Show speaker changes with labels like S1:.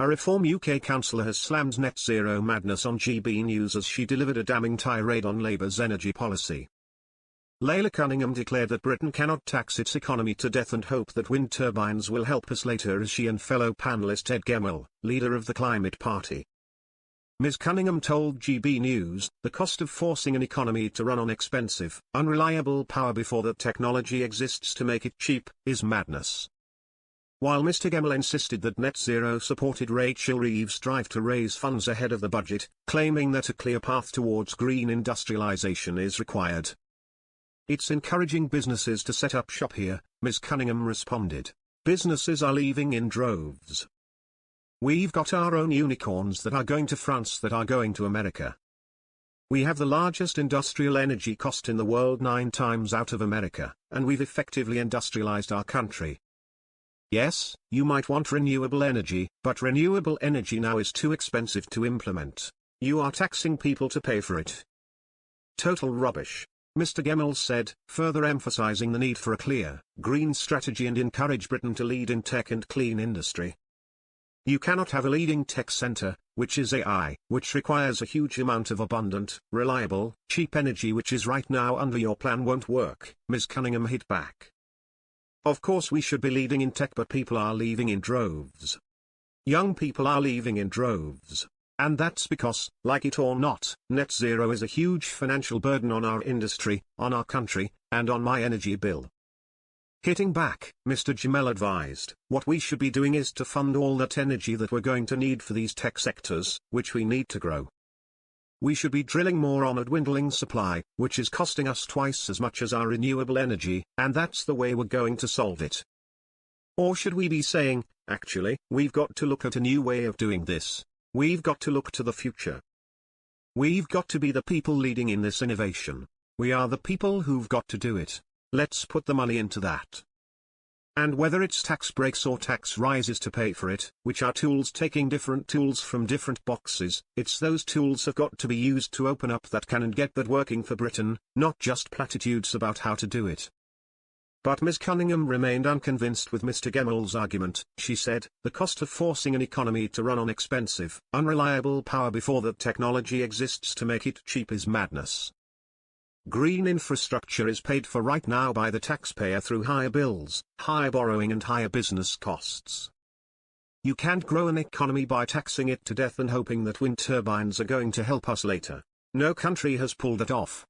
S1: A Reform UK councillor has slammed net zero madness on GB News as she delivered a damning tirade on Labour's energy policy. Laila Cunningham declared that Britain cannot tax its economy to death and hope that wind turbines will help us later, as she and fellow panellist Ed Gemmell, leader of the Climate Party. Ms Cunningham told GB News, the cost of forcing an economy to run on expensive, unreliable power before the technology exists to make it cheap, is madness. While Mr Gemmell insisted that net zero supported Rachel Reeves' drive to raise funds ahead of the budget, claiming that a clear path towards green industrialisation is required. It's encouraging businesses to set up shop here, Ms Cunningham responded. Businesses are leaving in droves. We've got our own unicorns that are going to France, that are going to America. We have the largest industrial energy cost in the world 9 times out of America, and we've effectively industrialized our country. Yes, you might want renewable energy, but renewable energy now is too expensive to implement. You are taxing people to pay for it. Total rubbish, Mr Gemmell said, further emphasizing the need for a clear, green strategy and encourage Britain to lead in tech and clean industry. You cannot have a leading tech center, which is AI, which requires a huge amount of abundant, reliable, cheap energy, which is right now under your plan, won't work, Ms Cunningham hit back. Of course we should be leading in tech, but people are leaving in droves. Young people are leaving in droves. And that's because, like it or not, net zero is a huge financial burden on our industry, on our country, and on my energy bill. Hitting back, Mr Gemmell advised, what we should be doing is to fund all that energy that we're going to need for these tech sectors, which we need to grow. We should be drilling more on a dwindling supply, which is costing us twice as much as our renewable energy, and that's the way we're going to solve it. Or should we be saying, actually, we've got to look at a new way of doing this. We've got to look to the future. We've got to be the people leading in this innovation. We are the people who've got to do it. Let's put the money into that. And whether it's tax breaks or tax rises to pay for it, which are tools taking different tools from different boxes, it's those tools have got to be used to open up that can and get that working for Britain, not just platitudes about how to do it. But Ms Cunningham remained unconvinced with Mr Gemmell's argument. She said, the cost of forcing an economy to run on expensive, unreliable power before the technology exists to make it cheap is madness. Green infrastructure is paid for right now by the taxpayer through higher bills, higher borrowing and higher business costs. You can't grow an economy by taxing it to death and hoping that wind turbines are going to help us later. No country has pulled that off.